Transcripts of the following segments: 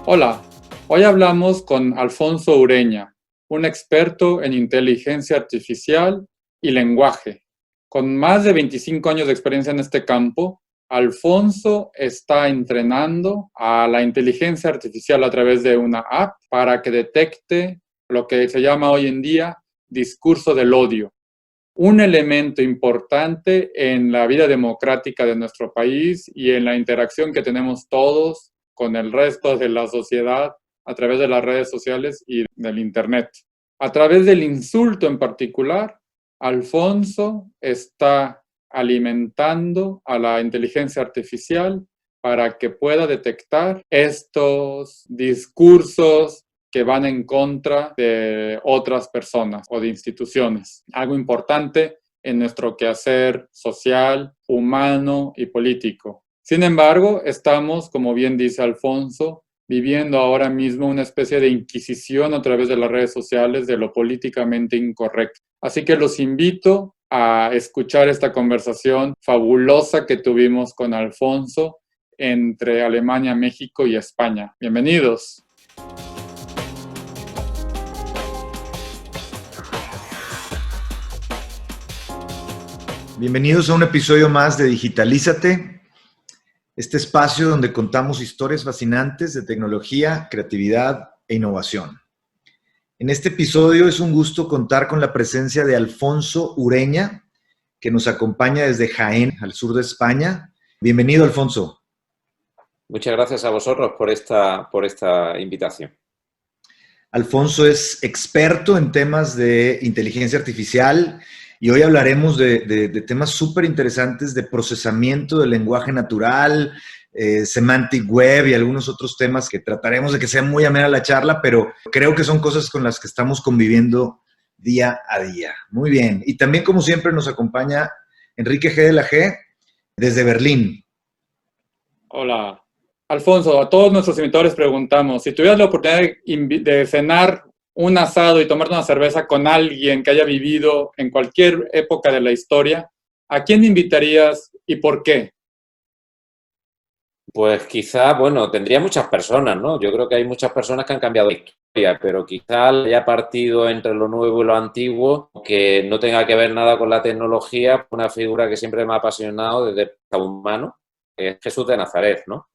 Hola, hoy hablamos con Alfonso Ureña, un experto en inteligencia artificial y lenguaje. Con más de 25 años de experiencia en este campo, Alfonso está entrenando a la inteligencia artificial a través de una app para que detecte lo que se llama hoy en día discurso del odio, un elemento importante en la vida democrática de nuestro país y en la interacción que tenemos todos con el resto de la sociedad a través de las redes sociales y del Internet. A través del insulto en particular, Alfonso está alimentando a la inteligencia artificial para que pueda detectar estos discursos que van en contra de otras personas o de instituciones. Algo importante en nuestro quehacer social, humano y político. Sin embargo, estamos, como bien dice Alfonso, viviendo ahora mismo una especie de inquisición a través de las redes sociales de lo políticamente incorrecto. Así que los invito a escuchar esta conversación fabulosa que tuvimos con Alfonso entre Alemania, México y España. Bienvenidos. Bienvenidos a un episodio más de Digitalízate, este espacio donde contamos historias fascinantes de tecnología, creatividad e innovación. En este episodio es un gusto contar con la presencia de Alfonso Ureña, que nos acompaña desde Jaén, al sur de España. Bienvenido, Alfonso. Muchas gracias a vosotros por esta invitación. Alfonso es experto en temas de inteligencia artificial y hoy hablaremos de temas súper interesantes de procesamiento del lenguaje natural, semantic web y algunos otros temas que trataremos de que sea muy amena la charla, pero creo que son cosas con las que estamos conviviendo día a día. Muy bien. Y también, como siempre, nos acompaña Enrique G. de la G desde Berlín. Hola. Alfonso, a todos nuestros invitadores preguntamos, si tuvieras la oportunidad de cenar un asado y tomarte una cerveza con alguien que haya vivido en cualquier época de la historia, ¿a quién invitarías y por qué? Pues quizá, bueno, tendría muchas personas, ¿no? Yo creo que hay muchas personas que han cambiado la historia, pero quizá haya partido entre lo nuevo y lo antiguo, que no tenga que ver nada con la tecnología, una figura que siempre me ha apasionado desde el humano, que es Jesús de Nazaret, ¿no?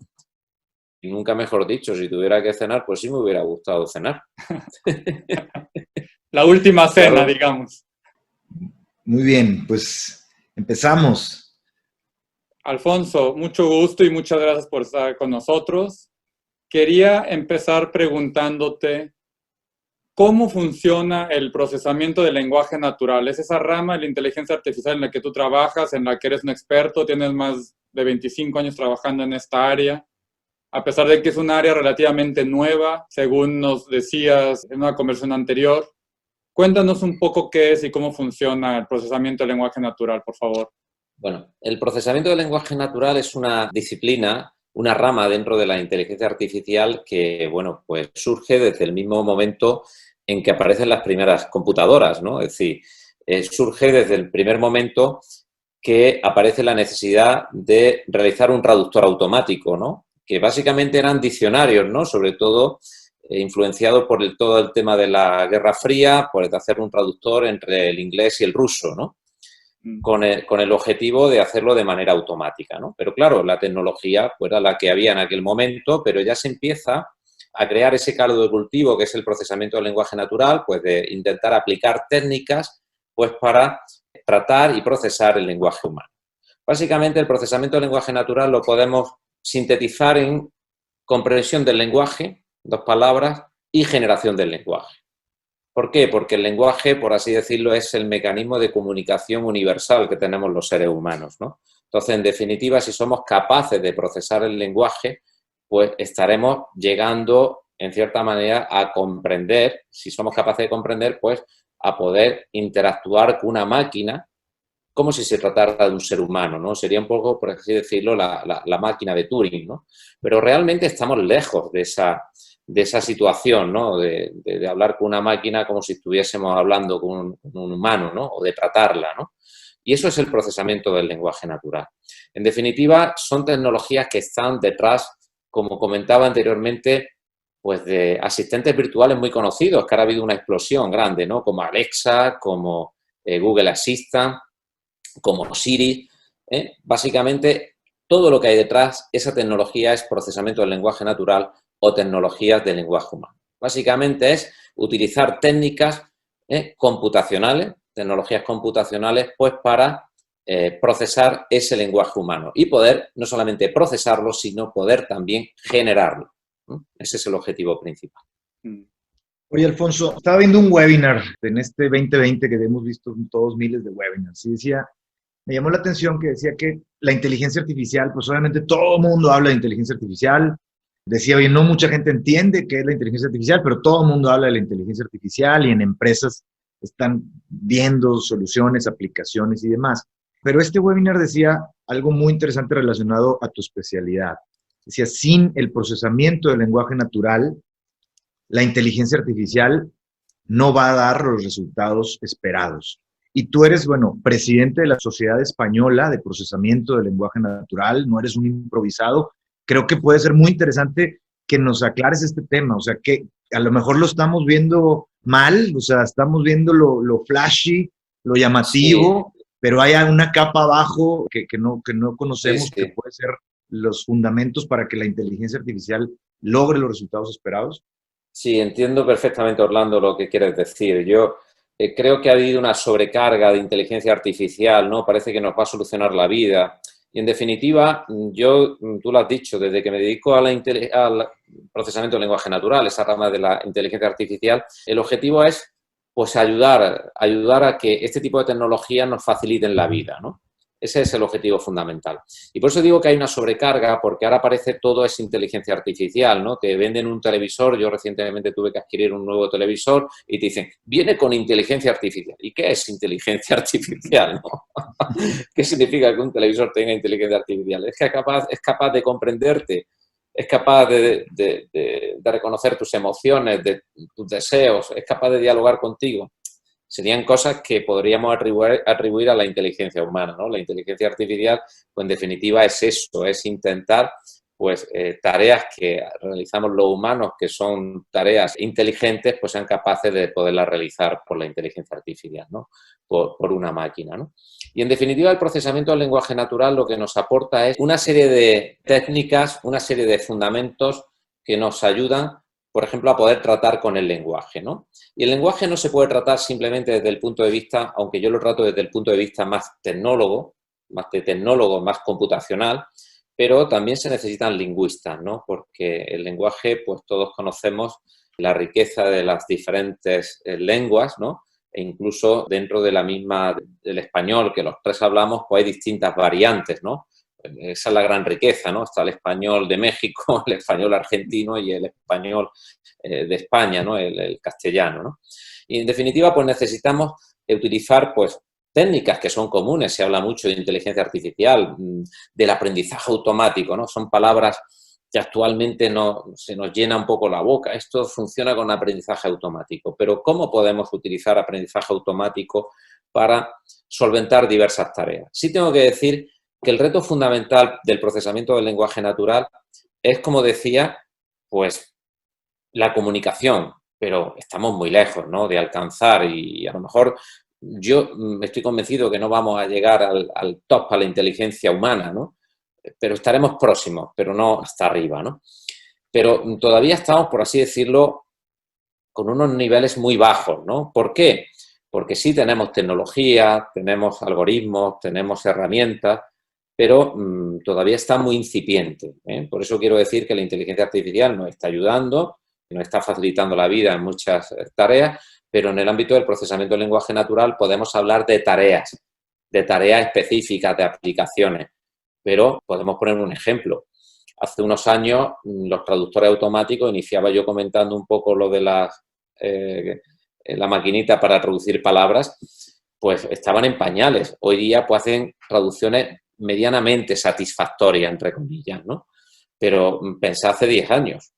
Y nunca mejor dicho, si tuviera que cenar, pues sí me hubiera gustado cenar. La última cena, Claro. digamos. Muy bien, pues empezamos. Alfonso, mucho gusto y muchas gracias por estar con nosotros. Quería empezar preguntándote cómo funciona el procesamiento del lenguaje natural. Es esa rama de la inteligencia artificial en la que tú trabajas, en la que eres un experto, tienes más de 25 años trabajando en esta área. A pesar de que es un área relativamente nueva, según nos decías en una conversación anterior. Cuéntanos un poco qué es y cómo funciona el procesamiento del lenguaje natural, por favor. Bueno, el procesamiento del lenguaje natural es una disciplina, una rama dentro de la inteligencia artificial que, bueno, pues surge desde el mismo momento en que aparecen las primeras computadoras, ¿no? Es decir, surge desde el primer momento que aparece la necesidad de realizar un traductor automático, ¿no? Que básicamente eran diccionarios, ¿no? Sobre todo influenciado por todo el tema de la Guerra Fría, por hacer un traductor entre el inglés y el ruso, ¿no? Con el objetivo de hacerlo de manera automática, ¿no? Pero claro, la tecnología pues, era la que había en aquel momento, pero ya se empieza a crear ese caldo de cultivo que es el procesamiento del lenguaje natural, pues de intentar aplicar técnicas pues para tratar y procesar el lenguaje humano. Básicamente el procesamiento del lenguaje natural lo podemos sintetizar en comprensión del lenguaje, dos palabras, y generación del lenguaje. ¿Por qué? Porque el lenguaje, por así decirlo, es el mecanismo de comunicación universal que tenemos los seres humanos, ¿no? Entonces, en definitiva, si somos capaces de procesar el lenguaje, pues estaremos llegando, en cierta manera, a comprender, si somos capaces de comprender, pues a poder interactuar con una máquina como si se tratara de un ser humano, ¿no? Sería un poco, por así decirlo, la máquina de Turing, ¿no? Pero realmente estamos lejos de esa situación, ¿no? De hablar con una máquina como si estuviésemos hablando con un humano, ¿no? O de tratarla, ¿no? Y eso es el procesamiento del lenguaje natural. En definitiva, son tecnologías que están detrás, como comentaba anteriormente, pues de asistentes virtuales muy conocidos, que ahora ha habido una explosión grande, ¿no? Como Alexa, como Google Assistant, como Siri. Básicamente, todo lo que hay detrás, esa tecnología es procesamiento del lenguaje natural o tecnologías del lenguaje humano. Básicamente es utilizar técnicas computacionales, tecnologías computacionales, pues para procesar ese lenguaje humano y poder no solamente procesarlo, sino poder también generarlo. Ese es el objetivo principal. Oye, Alfonso, estaba viendo un webinar en este 2020 que hemos visto todos miles de webinars y decía, me llamó la atención que decía que la inteligencia artificial, pues obviamente todo el mundo habla de inteligencia artificial. Decía, oye, no mucha gente entiende qué es la inteligencia artificial, pero todo el mundo habla de la inteligencia artificial y en empresas están viendo soluciones, aplicaciones y demás. Pero este webinar decía algo muy interesante relacionado a tu especialidad. Decía, sin el procesamiento del lenguaje natural, la inteligencia artificial no va a dar los resultados esperados. Y tú eres, bueno, presidente de la Sociedad Española de Procesamiento del Lenguaje Natural, no eres un improvisado. Creo que puede ser muy interesante que nos aclares este tema, o sea, que a lo mejor lo estamos viendo mal, o sea, estamos viendo lo flashy, lo llamativo, sí, pero hay una capa abajo que no conocemos, sí, sí, que puede ser los fundamentos para que la inteligencia artificial logre los resultados esperados. Sí, entiendo perfectamente, Orlando, lo que quieres decir. Yo creo que ha habido una sobrecarga de inteligencia artificial, ¿no? Parece que nos va a solucionar la vida. Y, en definitiva, tú lo has dicho, desde que me dedico al procesamiento del lenguaje natural, esa rama de la inteligencia artificial, el objetivo es, pues, ayudar a que este tipo de tecnologías nos faciliten la vida, ¿no? Ese es el objetivo fundamental. Y por eso digo que hay una sobrecarga, porque ahora parece todo es inteligencia artificial, ¿no? Te venden un televisor, yo recientemente tuve que adquirir un nuevo televisor y te dicen, viene con inteligencia artificial. ¿Y qué es inteligencia artificial, no? ¿Qué significa que un televisor tenga inteligencia artificial? Es que es capaz de comprenderte, es capaz de reconocer tus emociones, de tus deseos, es capaz de dialogar contigo. Serían cosas que podríamos atribuir a la inteligencia humana, ¿no? La inteligencia artificial, pues en definitiva es eso, es intentar, pues, tareas que realizamos los humanos, que son tareas inteligentes, pues sean capaces de poderlas realizar por la inteligencia artificial, ¿no? Por una máquina, ¿no? Y en definitiva el procesamiento del lenguaje natural lo que nos aporta es una serie de técnicas, una serie de fundamentos que nos ayudan, por ejemplo, a poder tratar con el lenguaje, ¿no? Y el lenguaje no se puede tratar simplemente desde el punto de vista, aunque yo lo trato desde el punto de vista más tecnólogo, más computacional, pero también se necesitan lingüistas, ¿no? Porque el lenguaje, pues todos conocemos la riqueza de las diferentes lenguas, ¿no? E incluso dentro de la misma, del español, que los tres hablamos, pues hay distintas variantes, ¿no? Esa es la gran riqueza, ¿no? Está el español de México, el español argentino y el español de España, ¿no? El castellano, ¿no? Y en definitiva, pues necesitamos utilizar, pues, técnicas que son comunes. Se habla mucho de inteligencia artificial, del aprendizaje automático, ¿no? Son palabras que actualmente se nos llena un poco la boca. Esto funciona con aprendizaje automático. Pero ¿cómo podemos utilizar aprendizaje automático para solventar diversas tareas? Sí tengo que decir que el reto fundamental del procesamiento del lenguaje natural es, como decía, pues la comunicación, pero estamos muy lejos, ¿no?, de alcanzar, y a lo mejor yo estoy convencido que no vamos a llegar al top, a la inteligencia humana, ¿no? Pero estaremos próximos, pero no hasta arriba, ¿no? Pero todavía estamos, por así decirlo, con unos niveles muy bajos, ¿no? ¿Por qué? Porque sí tenemos tecnología, tenemos algoritmos, tenemos herramientas, pero todavía está muy incipiente, ¿eh? Por eso quiero decir que la inteligencia artificial nos está ayudando, nos está facilitando la vida en muchas tareas, pero en el ámbito del procesamiento del lenguaje natural podemos hablar de tareas específicas, de aplicaciones. Pero podemos poner un ejemplo. Hace unos años, los traductores automáticos, iniciaba yo comentando un poco lo de la maquinita para traducir palabras, pues estaban en pañales. Hoy día pues hacen traducciones medianamente satisfactorias, entre comillas, ¿no? Pero pensé hace 10 años.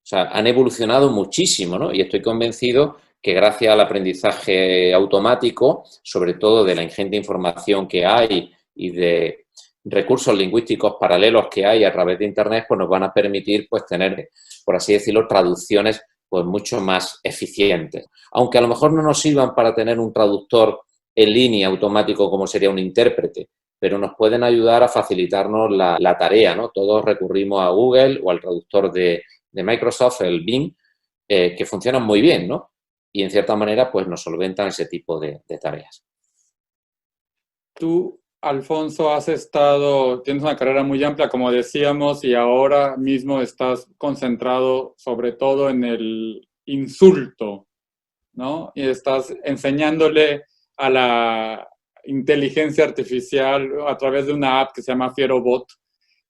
O sea, han evolucionado muchísimo, ¿no? Y estoy convencido que gracias al aprendizaje automático, sobre todo de la ingente información que hay y de recursos lingüísticos paralelos que hay a través de Internet, pues nos van a permitir pues tener, por así decirlo, traducciones pues mucho más eficientes. Aunque a lo mejor no nos sirvan para tener un traductor en línea automático como sería un intérprete, pero nos pueden ayudar a facilitarnos la tarea, ¿no? Todos recurrimos a Google o al traductor de Microsoft, el Bing, que funcionan muy bien, ¿no? Y en cierta manera pues nos solventan ese tipo de tareas. Tú, Alfonso, tienes una carrera muy amplia, como decíamos, y ahora mismo estás concentrado sobre todo en el insulto, ¿no? Y estás enseñándole a la inteligencia artificial a través de una app que se llama FieroBot,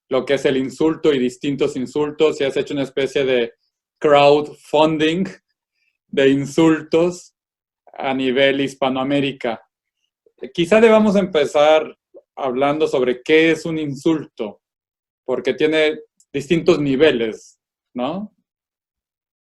lo que es el insulto y distintos insultos, y has hecho una especie de crowdfunding de insultos a nivel Hispanoamérica. Quizá debamos empezar hablando sobre qué es un insulto, porque tiene distintos niveles, ¿no?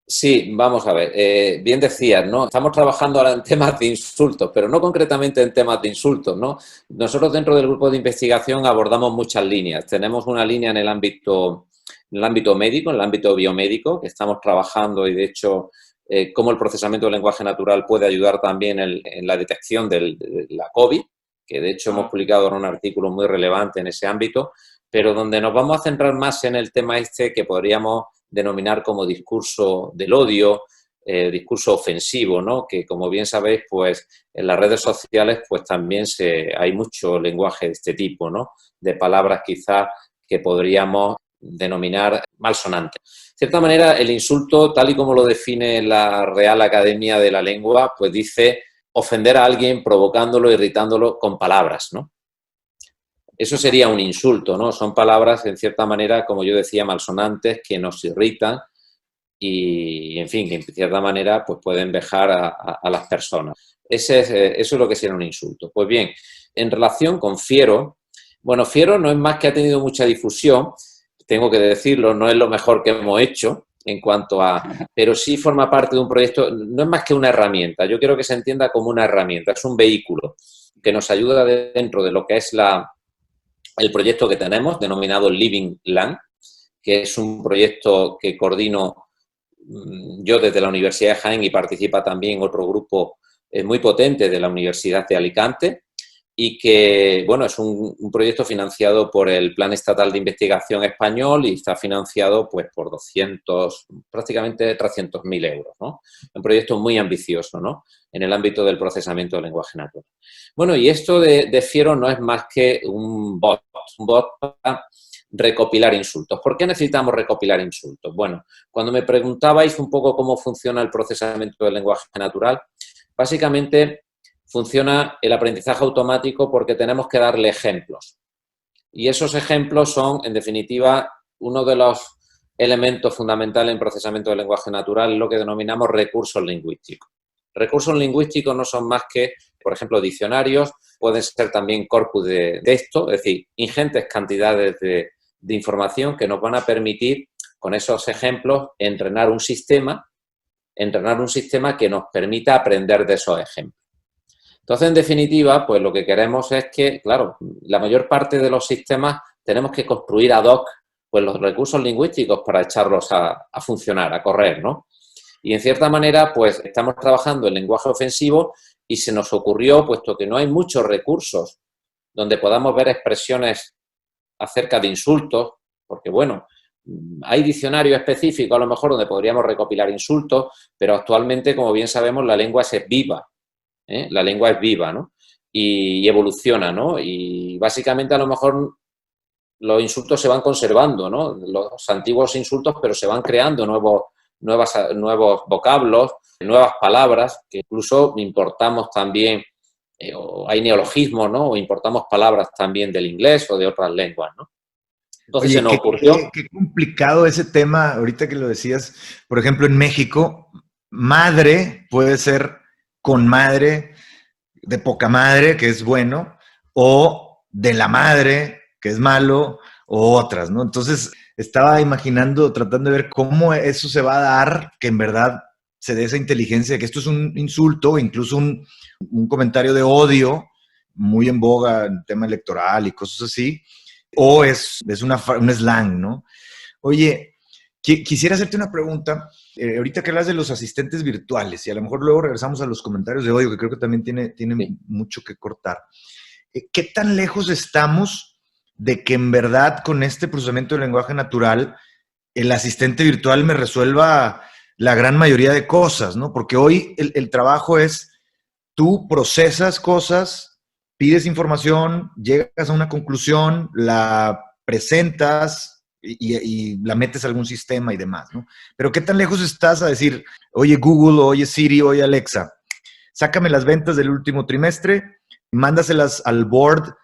Sí, vamos a ver. Bien decías, ¿no? Estamos trabajando ahora en temas de insultos, pero no concretamente en temas de insultos, ¿no? Nosotros dentro del grupo de investigación abordamos muchas líneas. Tenemos una línea en el ámbito médico, en el ámbito biomédico, que estamos trabajando y, de hecho, cómo el procesamiento del lenguaje natural puede ayudar también en la detección de la COVID, que de hecho hemos publicado ahora un artículo muy relevante en ese ámbito, pero donde nos vamos a centrar más en el tema este que podríamos denominar como discurso del odio, discurso ofensivo, ¿no? Que, como bien sabéis, pues en las redes sociales pues también hay mucho lenguaje de este tipo, ¿no? De palabras quizás que podríamos denominar malsonantes. De cierta manera, el insulto, tal y como lo define la Real Academia de la Lengua, pues dice ofender a alguien provocándolo, irritándolo con palabras, ¿no? Eso sería un insulto, ¿no? Son palabras, en cierta manera, como yo decía, malsonantes, que nos irritan y, en fin, que en cierta manera pues pueden vejar a las personas. Eso es lo que sería un insulto. Pues bien, en relación con Fiero, bueno, Fiero no es más que ha tenido mucha difusión, tengo que decirlo, no es lo mejor que hemos hecho en cuanto a... pero sí forma parte de un proyecto, no es más que una herramienta, yo quiero que se entienda como una herramienta, es un vehículo que nos ayuda dentro de lo que es el proyecto que tenemos, denominado Living Lang, que es un proyecto que coordino yo desde la Universidad de Jaén y participa también otro grupo muy potente de la Universidad de Alicante y que, bueno, es un proyecto financiado por el Plan Estatal de Investigación Español y está financiado pues por prácticamente 300.000 euros, ¿no? Un proyecto muy ambicioso, ¿no? En el ámbito del procesamiento del lenguaje natural. Bueno, y esto de Fiero no es más que un bot para recopilar insultos. ¿Por qué necesitamos recopilar insultos? Bueno, cuando me preguntabais un poco cómo funciona el procesamiento del lenguaje natural, básicamente funciona el aprendizaje automático porque tenemos que darle ejemplos. Y esos ejemplos son, en definitiva, uno de los elementos fundamentales en procesamiento del lenguaje natural, lo que denominamos recursos lingüísticos. Recursos lingüísticos no son más que, por ejemplo, diccionarios, pueden ser también corpus de texto, es decir, ingentes cantidades de información que nos van a permitir, con esos ejemplos, entrenar un sistema que nos permita aprender de esos ejemplos. Entonces, en definitiva, pues lo que queremos es que, claro, la mayor parte de los sistemas tenemos que construir ad hoc pues los recursos lingüísticos para echarlos a funcionar, a correr, ¿no? Y en cierta manera, pues estamos trabajando en lenguaje ofensivo y se nos ocurrió, puesto que no hay muchos recursos donde podamos ver expresiones acerca de insultos, porque bueno, hay diccionarios específicos a lo mejor donde podríamos recopilar insultos, pero actualmente, como bien sabemos, la lengua es viva, ¿eh? La lengua es viva, ¿no? Y evoluciona, ¿no? Y básicamente a lo mejor los insultos se van conservando, ¿no? Los antiguos insultos, pero se van creando nuevos vocablos, nuevas palabras, que incluso importamos también, o hay neologismos, ¿no? O importamos palabras también del inglés o de otras lenguas, ¿no? Entonces, oye, se nos ocurrió... Qué complicado ese tema, ahorita que lo decías. Por ejemplo, en México, madre puede ser con madre, de poca madre, que es bueno, o de la madre, que es malo, o otras, ¿no? Entonces, estaba imaginando, tratando de ver cómo eso se va a dar, que en verdad se dé esa inteligencia, que esto es un insulto, incluso un comentario de odio, muy en boga en tema electoral y cosas así, O es un slang, ¿no? Oye, quisiera hacerte una pregunta. Ahorita que hablas de los asistentes virtuales, y a lo mejor luego regresamos a los comentarios de odio, que creo que también tiene Sí. mucho que cortar. ¿Qué tan lejos estamos de que en verdad con este procesamiento de lenguaje natural el asistente virtual me resuelva la gran mayoría de cosas, ¿no? Porque hoy el trabajo es, tú procesas cosas, pides información, llegas a una conclusión, la presentas y la metes a algún sistema y demás, ¿no? Pero ¿qué tan lejos estás a decir, oye Google, oye Siri, oye Alexa, sácame las ventas del último trimestre, mándaselas al board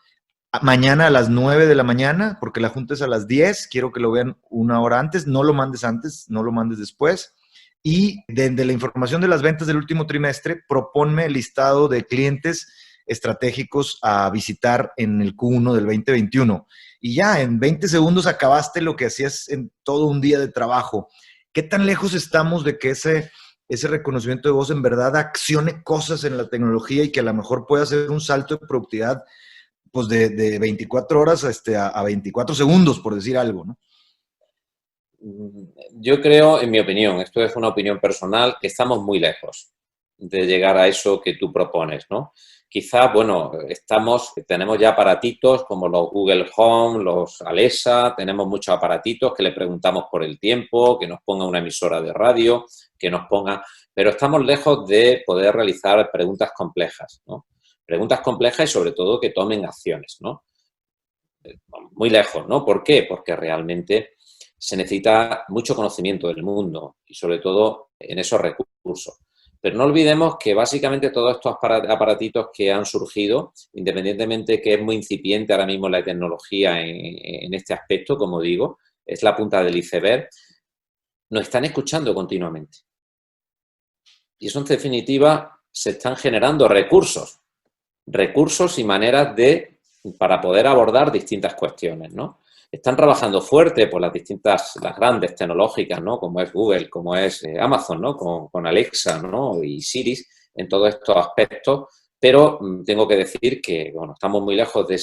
mañana a las 9 de la mañana, porque la junta es a las 10, quiero que lo vean una hora antes, no lo mandes antes, no lo mandes después. Y de la información de las ventas del último trimestre, proponme el listado de clientes estratégicos a visitar en el Q1 del 2021. Y ya, en 20 segundos acabaste lo que hacías en todo un día de trabajo. ¿Qué tan lejos estamos de que ese reconocimiento de voz en verdad accione cosas en la tecnología y que a lo mejor pueda hacer un salto de productividad pues de 24 horas a 24 segundos, por decir algo, ¿no? Yo creo, en mi opinión, esto es una opinión personal, que estamos muy lejos de llegar a eso que tú propones, ¿no? Quizá, bueno, tenemos ya aparatitos como los Google Home, los Alexa, tenemos muchos aparatitos que le preguntamos por el tiempo, que nos ponga una emisora de radio, pero estamos lejos de poder realizar preguntas complejas, ¿no? Preguntas complejas y sobre todo que tomen acciones, ¿no? Muy lejos, ¿no? ¿Por qué? Porque realmente se necesita mucho conocimiento del mundo y sobre todo en esos recursos. Pero no olvidemos que básicamente todos estos aparatitos que han surgido, independientemente que es muy incipiente ahora mismo la tecnología en este aspecto, como digo, es la punta del iceberg, nos están escuchando continuamente. Y eso en definitiva se están generando recursos y maneras para poder abordar distintas cuestiones, ¿no? Están trabajando fuerte por las grandes tecnológicas, ¿no? Como es Google, como es Amazon, ¿no? Con Alexa, ¿no? Y Siri, en todos estos aspectos, pero tengo que decir que, bueno, estamos muy lejos de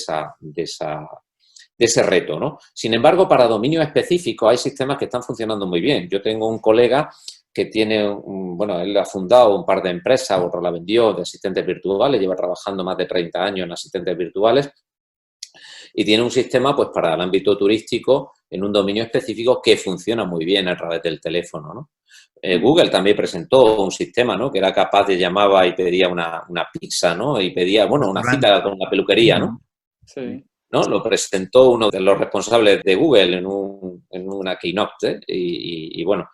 ese reto, ¿no? Sin embargo, para dominios específicos hay sistemas que están funcionando muy bien. Yo tengo un colega que él ha fundado un par de empresas, otro la vendió, de asistentes virtuales, lleva trabajando más de 30 años en asistentes virtuales y tiene un sistema pues para el ámbito turístico en un dominio específico que funciona muy bien a través del teléfono, ¿no? Google también presentó un sistema, ¿no? Que era capaz de llamaba y pedía una pizza, ¿no? Y pedía, bueno, una cita con una peluquería, ¿no? Sí. ¿No? Lo presentó uno de los responsables de Google en una keynote, ¿eh? Y bueno,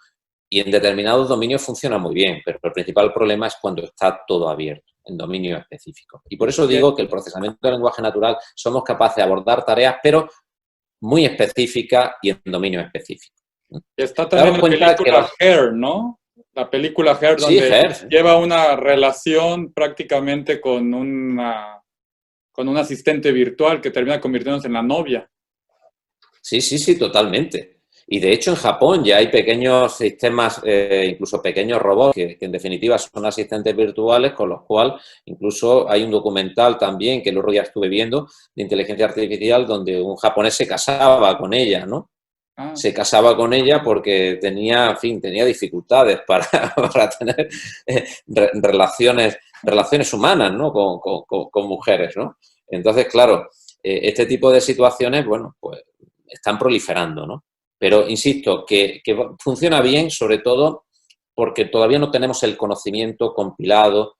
y en determinados dominios funciona muy bien, pero el principal problema es cuando está todo abierto, en dominios específicos. Y por eso digo que el procesamiento del lenguaje natural somos capaces de abordar tareas, pero muy específicas y en dominios específicos. Está también la película Hair, ¿no? La película Hair, donde Hair lleva una relación prácticamente con un asistente virtual que termina convirtiéndose en la novia. Sí, totalmente. Y de hecho en Japón ya hay pequeños sistemas, incluso pequeños robots que en definitiva son asistentes virtuales, con los cuales incluso hay un documental también que el otro día estuve viendo de inteligencia artificial donde un japonés se casaba con ella, ¿no? Ah. Se casaba con ella porque tenía dificultades para tener relaciones humanas, ¿no? Con mujeres, ¿no? Entonces, claro, este tipo de situaciones, bueno, pues están proliferando, ¿no? Pero insisto, que funciona bien, sobre todo porque todavía no tenemos el conocimiento compilado.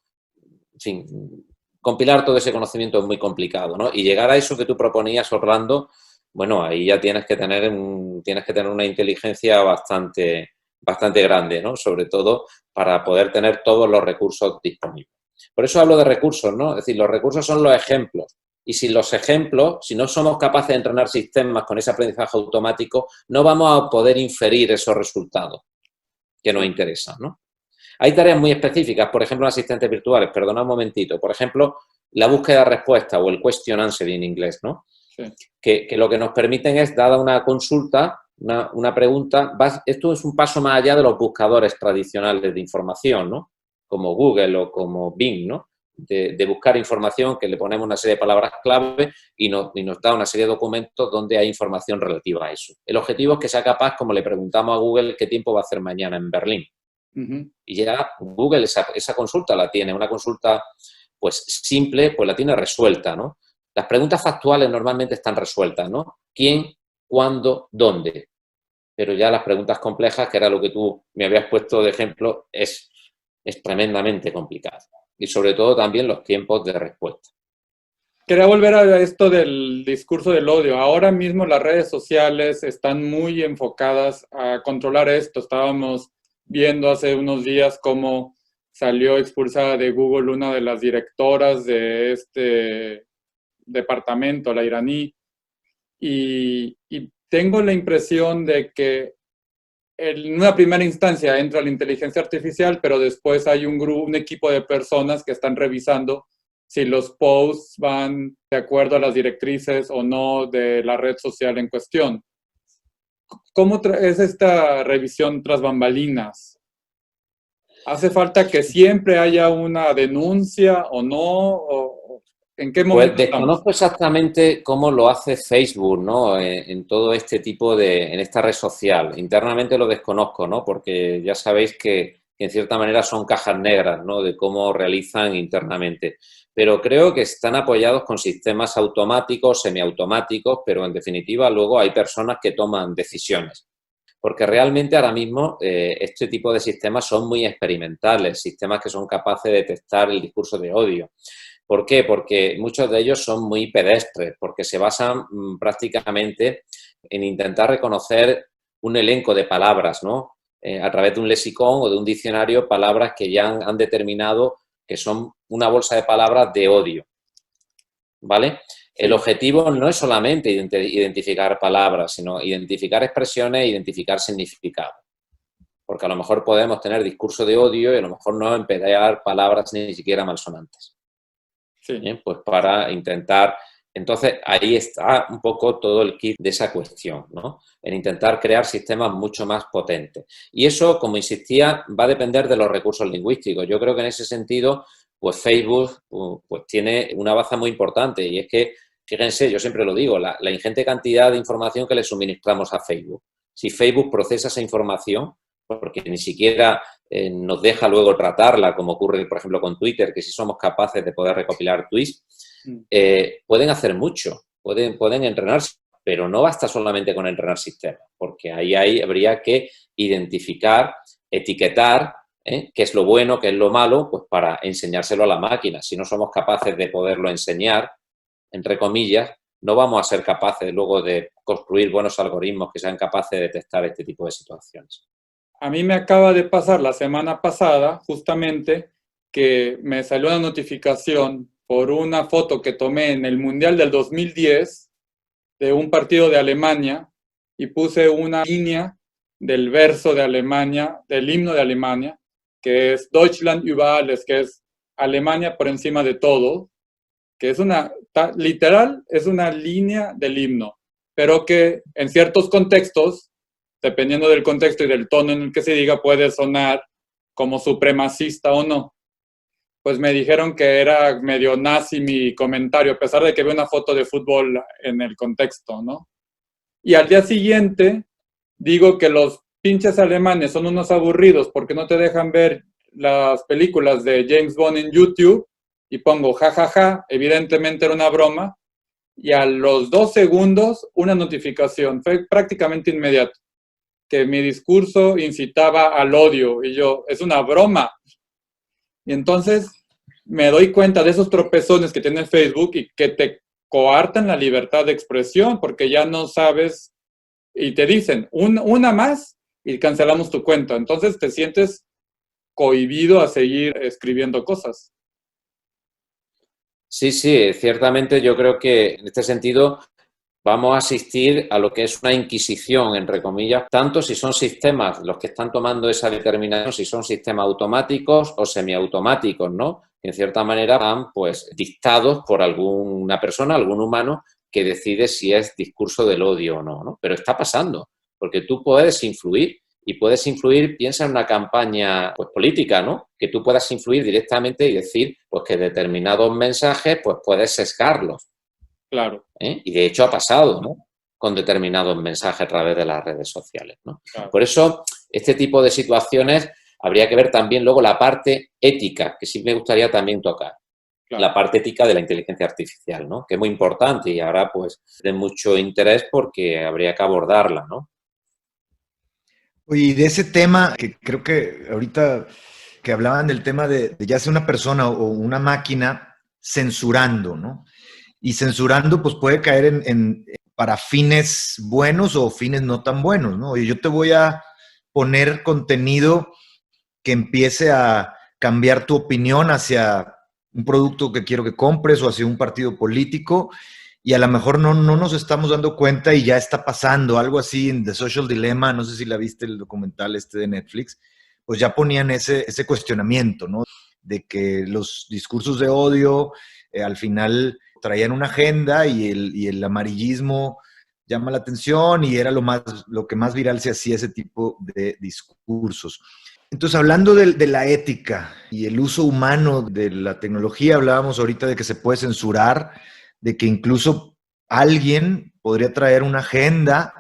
En fin, compilar todo ese conocimiento es muy complicado, ¿no? Y llegar a eso que tú proponías, Orlando, bueno, ahí ya tienes que tener una inteligencia bastante grande, ¿no? Sobre todo para poder tener todos los recursos disponibles. Por eso hablo de recursos, ¿no? Es decir, los recursos son los ejemplos. Y sin los ejemplos, si no somos capaces de entrenar sistemas con ese aprendizaje automático, no vamos a poder inferir esos resultados que nos interesan, ¿no? Hay tareas muy específicas, por ejemplo, en asistentes virtuales, perdona un momentito, por ejemplo, la búsqueda de respuesta o el question answer en inglés, ¿no? Sí. Que lo que nos permiten es, dada una consulta, una pregunta, esto es un paso más allá de los buscadores tradicionales de información, ¿no? Como Google o como Bing, ¿no? de buscar información, que le ponemos una serie de palabras clave y nos da una serie de documentos donde hay información relativa a eso. El objetivo es que sea capaz, como le preguntamos a Google, qué tiempo va a hacer mañana en Berlín. Y ya Google esa consulta la tiene, una consulta pues simple, pues la tiene resuelta, ¿no? Las preguntas factuales normalmente están resueltas, ¿no? ¿Quién? ¿Cuándo? ¿Dónde? Pero ya las preguntas complejas, que era lo que tú me habías puesto de ejemplo, es tremendamente complicado. Y sobre todo también los tiempos de respuesta. Quería volver a esto del discurso del odio. Ahora mismo las redes sociales están muy enfocadas a controlar esto. Estábamos viendo hace unos días cómo salió expulsada de Google una de las directoras de este departamento, la iraní, y tengo la impresión de que en una primera instancia entra la inteligencia artificial, pero después hay un equipo de personas que están revisando si los posts van de acuerdo a las directrices o no de la red social en cuestión. ¿Cómo es esta revisión tras bambalinas? ¿Hace falta que siempre haya una denuncia o no? ¿O en qué momento pues desconozco exactamente cómo lo hace Facebook, ¿no? En todo este tipo en esta red social. Internamente lo desconozco, ¿no? Porque ya sabéis que en cierta manera son cajas negras, ¿no? De cómo realizan internamente. Pero creo que están apoyados con sistemas automáticos, semiautomáticos, pero en definitiva luego hay personas que toman decisiones. Porque realmente ahora mismo este tipo de sistemas son muy experimentales, sistemas que son capaces de detectar el discurso de odio. ¿Por qué? Porque muchos de ellos son muy pedestres, porque se basan prácticamente en intentar reconocer un elenco de palabras, ¿no? A través de un lexicón o de un diccionario, palabras que ya han determinado que son una bolsa de palabras de odio, ¿vale? El objetivo no es solamente identificar palabras, sino identificar expresiones e identificar significado. Porque a lo mejor podemos tener discurso de odio y a lo mejor no emplear palabras ni siquiera malsonantes. Sí. Bien, pues para intentar... Entonces, ahí está un poco todo el kit de esa cuestión, ¿no? En intentar crear sistemas mucho más potentes. Y eso, como insistía, va a depender de los recursos lingüísticos. Yo creo que en ese sentido, pues Facebook pues tiene una baza muy importante y es que, fíjense, yo siempre lo digo, la ingente cantidad de información que le suministramos a Facebook. Si Facebook procesa esa información, porque ni siquiera nos deja luego tratarla, como ocurre, por ejemplo, con Twitter, que si somos capaces de poder recopilar tweets, pueden hacer mucho, pueden entrenarse, pero no basta solamente con entrenar sistemas, porque ahí habría que identificar, etiquetar qué es lo bueno, qué es lo malo, pues para enseñárselo a la máquina. Si no somos capaces de poderlo enseñar, entre comillas, no vamos a ser capaces luego de construir buenos algoritmos que sean capaces de detectar este tipo de situaciones. A mí me acaba de pasar la semana pasada, justamente, que me salió una notificación por una foto que tomé en el Mundial del 2010 de un partido de Alemania y puse una línea del verso de Alemania, del himno de Alemania, que es Deutschland über alles, que es Alemania por encima de todo, que es literal, es una línea del himno, pero que en ciertos contextos, dependiendo del contexto y del tono en el que se diga, puede sonar como supremacista o no. Pues me dijeron que era medio nazi mi comentario, a pesar de que veo una foto de fútbol en el contexto, ¿no? Y al día siguiente digo que los pinches alemanes son unos aburridos porque no te dejan ver las películas de James Bond en YouTube y pongo jajaja, evidentemente era una broma, y a los 2 segundos una notificación, fue prácticamente inmediato, que mi discurso incitaba al odio, y yo, es una broma. Y entonces me doy cuenta de esos tropezones que tiene Facebook y que te coartan la libertad de expresión, porque ya no sabes, y te dicen, una más y cancelamos tu cuenta. Entonces te sientes cohibido a seguir escribiendo cosas. Sí, sí, ciertamente yo creo que en este sentido vamos a asistir a lo que es una inquisición, entre comillas, tanto si son sistemas los que están tomando esa determinación, si son sistemas automáticos o semiautomáticos, ¿no? Que en cierta manera van, pues, dictados por alguna persona, algún humano, que decide si es discurso del odio o no, ¿no? Pero está pasando, porque tú puedes influir y puedes influir, piensa en una campaña pues, política, ¿no? Que tú puedas influir directamente y decir pues, que determinados mensajes pues, puedes sesgarlos. Claro. Y de hecho ha pasado, ¿no? Con determinados mensajes a través de las redes sociales, ¿no? Claro. Por eso, este tipo de situaciones habría que ver también luego la parte ética, que sí me gustaría también tocar. Claro. La parte ética de la inteligencia artificial, ¿no? Que es muy importante y ahora pues de mucho interés porque habría que abordarla, ¿no? Y de ese tema, que creo que ahorita que hablaban del tema de ya sea una persona o una máquina censurando, ¿no? Y censurando pues puede caer para fines buenos o fines no tan buenos, ¿no? Y yo te voy a poner contenido que empiece a cambiar tu opinión hacia un producto que quiero que compres o hacia un partido político, y a lo mejor no nos estamos dando cuenta y ya está pasando algo así en The Social Dilemma. No sé si la viste, el documental de Netflix, pues ya ponían ese cuestionamiento, ¿no? De que los discursos de odio al final traían una agenda y el amarillismo llama la atención y era lo que más viral se hacía ese tipo de discursos. Entonces, hablando de la ética y el uso humano de la tecnología, hablábamos ahorita de que se puede censurar, de que incluso alguien podría traer una agenda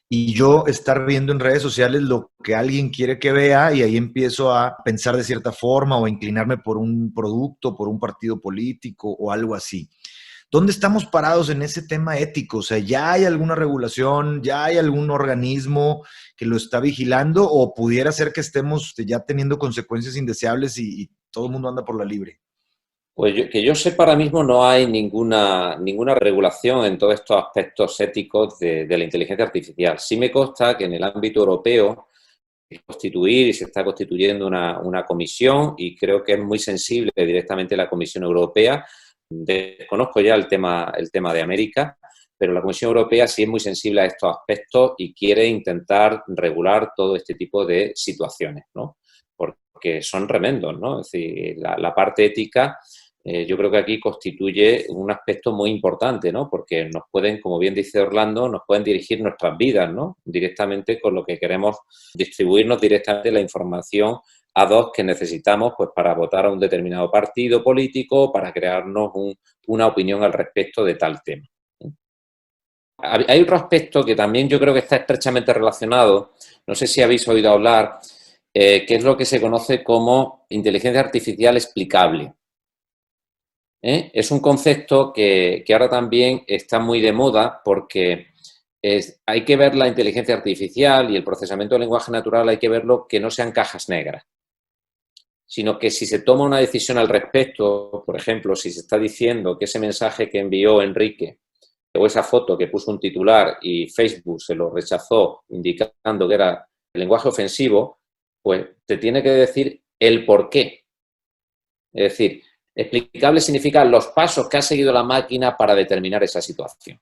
y yo estar viendo en redes sociales lo que alguien quiere que vea y ahí empiezo a pensar de cierta forma o a inclinarme por un producto, por un partido político o algo así. ¿Dónde estamos parados en ese tema ético? O sea, ¿ya hay alguna regulación, ya hay algún organismo que lo está vigilando o pudiera ser que estemos ya teniendo consecuencias indeseables y todo el mundo anda por la libre? Pues que yo sepa, ahora mismo no hay ninguna regulación en todos estos aspectos éticos de la inteligencia artificial. Sí me consta que en el ámbito europeo constituir y se está constituyendo una comisión y creo que es muy sensible directamente la Comisión Europea. Desconozco ya el tema de América, pero la Comisión Europea sí es muy sensible a estos aspectos y quiere intentar regular todo este tipo de situaciones, ¿no? Porque son tremendos, ¿no? Es decir, la parte ética yo creo que aquí constituye un aspecto muy importante, ¿no? Porque nos pueden, como bien dice Orlando, nos pueden dirigir nuestras vidas, ¿no? Directamente con lo que queremos distribuirnos directamente la información ad hoc que necesitamos pues, para votar a un determinado partido político, para crearnos una opinión al respecto de tal tema. Hay otro aspecto que también yo creo que está estrechamente relacionado, no sé si habéis oído hablar, que es lo que se conoce como inteligencia artificial explicable. Es un concepto que ahora también está muy de moda porque hay que ver la inteligencia artificial y el procesamiento del lenguaje natural, hay que verlo que no sean cajas negras, sino que si se toma una decisión al respecto, por ejemplo, si se está diciendo que ese mensaje que envió Enrique o esa foto que puso un titular y Facebook se lo rechazó indicando que era el lenguaje ofensivo, pues te tiene que decir el por qué. Es decir, explicable significa los pasos que ha seguido la máquina para determinar esa situación.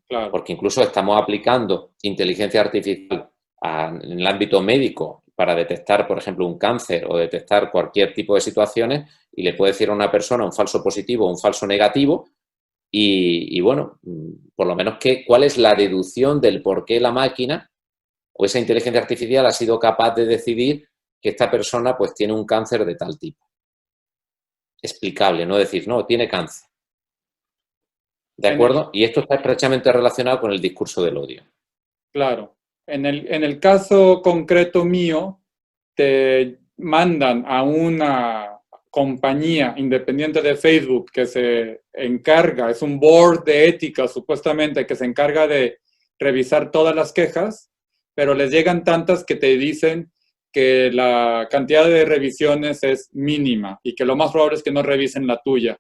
Claro. Porque incluso estamos aplicando inteligencia artificial en el ámbito médico para detectar, por ejemplo, un cáncer o detectar cualquier tipo de situaciones y le puede decir a una persona un falso positivo o un falso negativo y bueno, por lo menos cuál es la deducción del por qué la máquina o esa inteligencia artificial ha sido capaz de decidir que esta persona pues tiene un cáncer de tal tipo. Explicable, no decir, no, tiene cáncer. ¿De acuerdo? Y esto está estrechamente relacionado con el discurso del odio. Claro. En el caso concreto mío, te mandan a una compañía independiente de Facebook que se encarga, es un board de ética supuestamente, que se encarga de revisar todas las quejas, pero les llegan tantas que te dicen que la cantidad de revisiones es mínima y que lo más probable es que no revisen la tuya.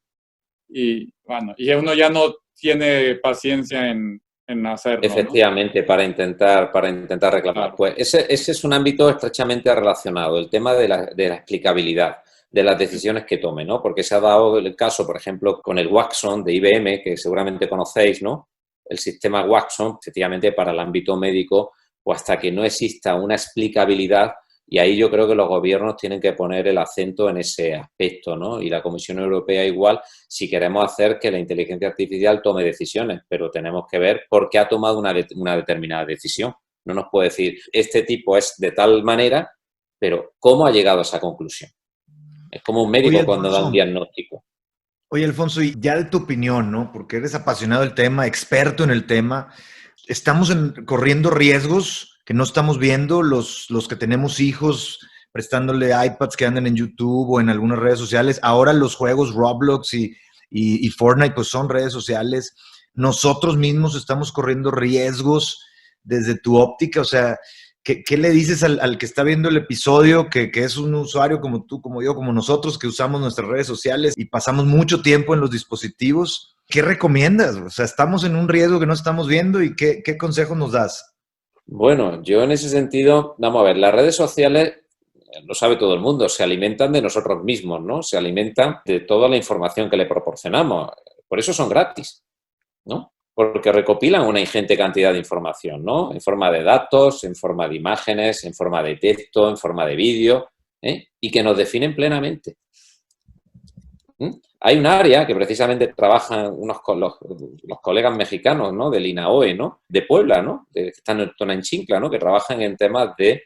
Y bueno, y uno ya no tiene paciencia en hacerlo, efectivamente, ¿no? para intentar reclamar. Claro. Pues ese es un ámbito estrechamente relacionado, el tema de la explicabilidad de las decisiones que tome, ¿no? Porque se ha dado el caso, por ejemplo, con el Watson de IBM, que seguramente conocéis, ¿no? El sistema Watson, efectivamente, para el ámbito médico, o hasta que no exista una explicabilidad, y ahí yo creo que los gobiernos tienen que poner el acento en ese aspecto, ¿no? Y la Comisión Europea igual, si queremos hacer que la inteligencia artificial tome decisiones, pero tenemos que ver por qué ha tomado una determinada decisión. No nos puede decir, este tipo es de tal manera, pero ¿cómo ha llegado a esa conclusión? Es como un médico cuando da un diagnóstico. Oye, Alfonso, y ya de tu opinión, ¿no? Porque eres apasionado del tema, experto en el tema. ¿Estamos corriendo riesgos que no estamos viendo los que tenemos hijos prestándole iPads que andan en YouTube o en algunas redes sociales? Ahora los juegos Roblox y Fortnite pues son redes sociales. Nosotros mismos estamos corriendo riesgos desde tu óptica. O sea, ¿qué le dices al que está viendo el episodio, que es un usuario como tú, como yo, como nosotros, que usamos nuestras redes sociales y pasamos mucho tiempo en los dispositivos? ¿Qué recomiendas? O sea, estamos en un riesgo que no estamos viendo y ¿qué consejos nos das? Bueno, yo en ese sentido, vamos a ver, las redes sociales, lo sabe todo el mundo, se alimentan de nosotros mismos, ¿no? Se alimentan de toda la información que le proporcionamos. Por eso son gratis, ¿no? Porque recopilan una ingente cantidad de información, ¿no? En forma de datos, en forma de imágenes, en forma de texto, en forma de vídeo, ¿eh? Y que nos definen plenamente. Hay un área que precisamente trabajan los colegas mexicanos, ¿no? Del INAOE, ¿no? De Puebla, ¿no? Que están en Tonanchincla, ¿no? Que trabajan en temas de,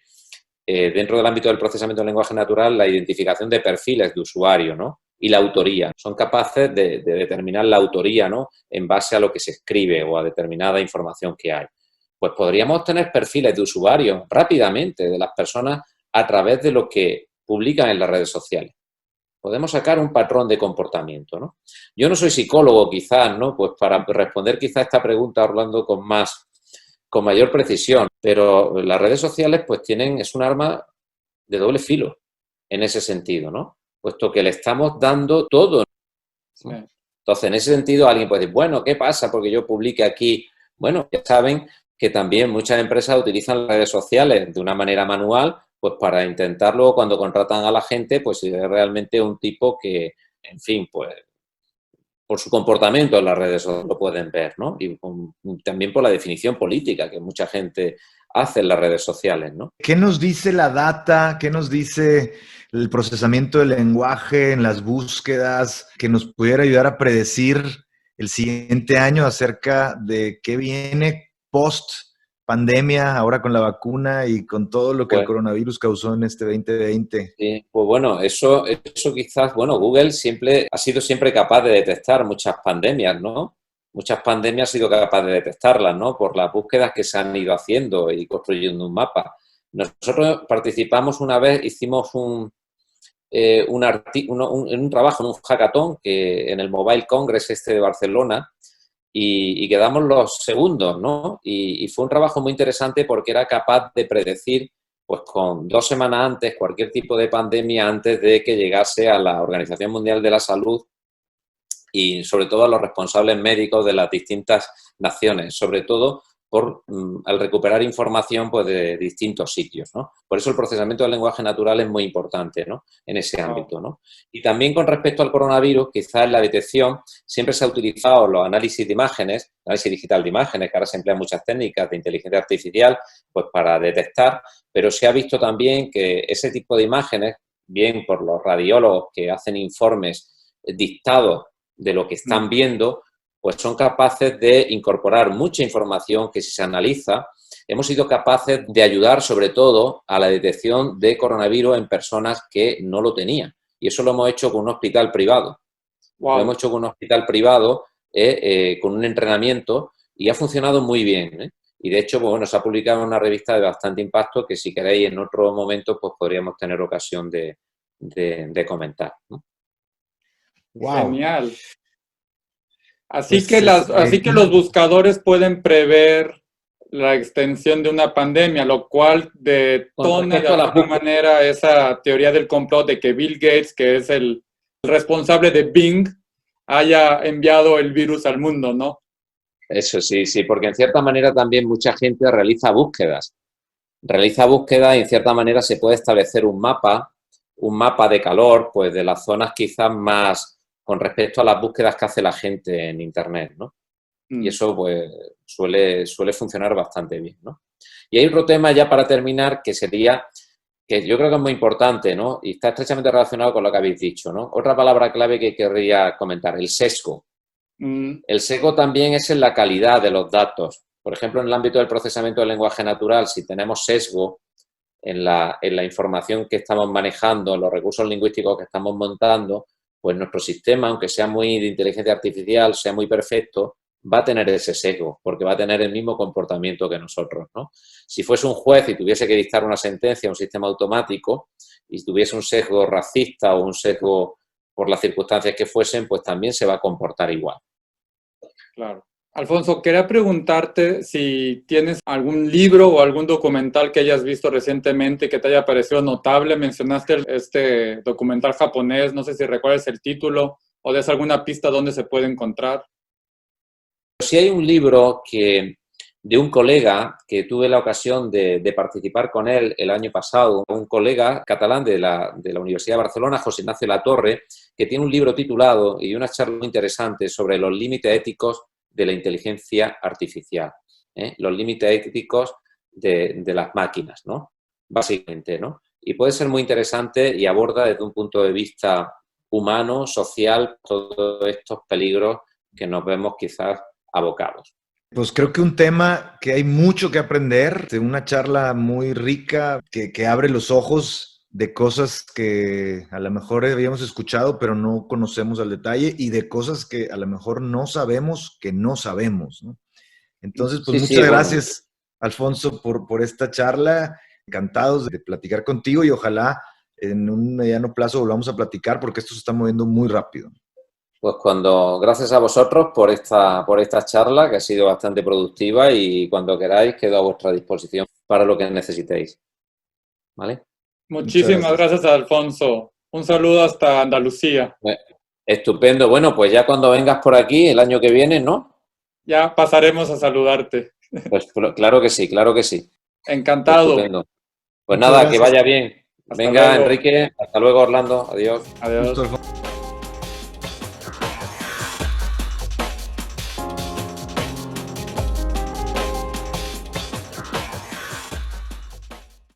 dentro del ámbito del procesamiento del lenguaje natural, la identificación de perfiles de usuario, ¿no? Y la autoría. Son capaces de determinar la autoría, ¿no? En base a lo que se escribe o a determinada información que hay. Pues podríamos tener perfiles de usuario rápidamente de las personas a través de lo que publican en las redes sociales. Podemos sacar un patrón de comportamiento, ¿no? Yo no soy psicólogo, quizás, ¿no? Pues para responder quizás esta pregunta, Orlando, con mayor precisión, pero las redes sociales, pues es un arma de doble filo en ese sentido, ¿no? Puesto que le estamos dando todo, ¿no? Sí. Entonces, en ese sentido, alguien puede decir, bueno, ¿qué pasa? Porque yo publique aquí. Bueno, ya saben que también muchas empresas utilizan las redes sociales de una manera manual, pues para intentar luego cuando contratan a la gente, pues es realmente un tipo que, en fin, pues por su comportamiento en las redes sociales lo pueden ver, ¿no? Y también por la definición política que mucha gente hace en las redes sociales, ¿no? ¿Qué nos dice la data? ¿Qué nos dice el procesamiento del lenguaje en las búsquedas que nos pudiera ayudar a predecir el siguiente año acerca de qué viene post pandemia, ahora con la vacuna y con todo lo que el coronavirus causó en este 2020? Sí, pues bueno, eso quizás, bueno, Google ha sido siempre capaz de detectar muchas pandemias, ¿no? Muchas pandemias ha sido capaz de detectarlas, ¿no? Por las búsquedas que se han ido haciendo y construyendo un mapa. Nosotros participamos una vez, hicimos un trabajo en un hackathon en el Mobile Congress de Barcelona, y quedamos los segundos, ¿no? Y fue un trabajo muy interesante porque era capaz de predecir, pues con 2 semanas antes, cualquier tipo de pandemia antes de que llegase a la Organización Mundial de la Salud y sobre todo a los responsables médicos de las distintas naciones, sobre todo al recuperar información pues, de distintos sitios, ¿no? Por eso el procesamiento del lenguaje natural es muy importante, ¿no? En ese ámbito, ¿no? Y también con respecto al coronavirus, quizás en la detección siempre se ha utilizado los análisis de imágenes, análisis digital de imágenes, que ahora se emplean muchas técnicas de inteligencia artificial pues, para detectar, pero se ha visto también que ese tipo de imágenes, bien por los radiólogos que hacen informes dictados de lo que están viendo, pues son capaces de incorporar mucha información que si se analiza, hemos sido capaces de ayudar sobre todo a la detección de coronavirus en personas que no lo tenían. Y eso lo hemos hecho con un hospital privado. Wow. Lo hemos hecho con un hospital privado, con un entrenamiento, y ha funcionado muy bien, ¿eh? Y de hecho, pues, bueno, se ha publicado en una revista de bastante impacto que si queréis en otro momento, pues podríamos tener ocasión de comentar, ¿no? Wow. Genial. Así que los buscadores pueden prever la extensión de una pandemia, lo cual detona de alguna manera esa teoría del complot de que Bill Gates, que es el responsable de Bing, haya enviado el virus al mundo, ¿no? Eso sí, porque en cierta manera también mucha gente realiza búsquedas. Y en cierta manera se puede establecer un mapa de calor, pues de las zonas quizás más con respecto a las búsquedas que hace la gente en Internet, ¿no? Y eso, pues, suele funcionar bastante bien, ¿no? Y hay otro tema ya para terminar que sería, que yo creo que es muy importante, ¿no? Y está estrechamente relacionado con lo que habéis dicho, ¿no? Otra palabra clave que querría comentar, el sesgo. El sesgo también es en la calidad de los datos. Por ejemplo, en el ámbito del procesamiento del lenguaje natural, si tenemos sesgo en la información que estamos manejando, en los recursos lingüísticos que estamos montando, pues nuestro sistema, aunque sea muy de inteligencia artificial, sea muy perfecto, va a tener ese sesgo, porque va a tener el mismo comportamiento que nosotros, ¿no? Si fuese un juez y tuviese que dictar una sentencia a un sistema automático y tuviese un sesgo racista o un sesgo por las circunstancias que fuesen, pues también se va a comportar igual. Claro. Alfonso, quería preguntarte si tienes algún libro o algún documental que hayas visto recientemente que te haya parecido notable. Mencionaste este documental japonés, no sé si recuerdas el título o des alguna pista donde se puede encontrar. Si hay un libro de un colega que tuve la ocasión de participar con él el año pasado, un colega catalán de la Universidad de Barcelona, José Ignacio Latorre, que tiene un libro titulado y una charla muy interesante sobre los límites éticos de la inteligencia artificial, los límites éticos de las máquinas, ¿no? Básicamente, ¿no? Y puede ser muy interesante y aborda desde un punto de vista humano, social, todos estos peligros que nos vemos quizás abocados. Pues creo que un tema que hay mucho que aprender, de una charla muy rica que abre los ojos de cosas que a lo mejor habíamos escuchado pero no conocemos al detalle y de cosas que a lo mejor no sabemos que no sabemos, ¿no? Entonces, pues muchas gracias, Alfonso, por esta charla. Encantados de platicar contigo y ojalá en un mediano plazo volvamos a platicar porque esto se está moviendo muy rápido. Pues gracias a vosotros por esta charla que ha sido bastante productiva y cuando queráis quedo a vuestra disposición para lo que necesitéis. ¿Vale? Muchísimas gracias, Alfonso. Un saludo hasta Andalucía. Estupendo. Bueno, pues ya cuando vengas por aquí el año que viene, ¿no? Ya pasaremos a saludarte. Pues claro que sí, claro que sí. Encantado. Estupendo. Pues nada, que vaya bien. Venga, Enrique. Hasta luego, Orlando. Adiós. Adiós.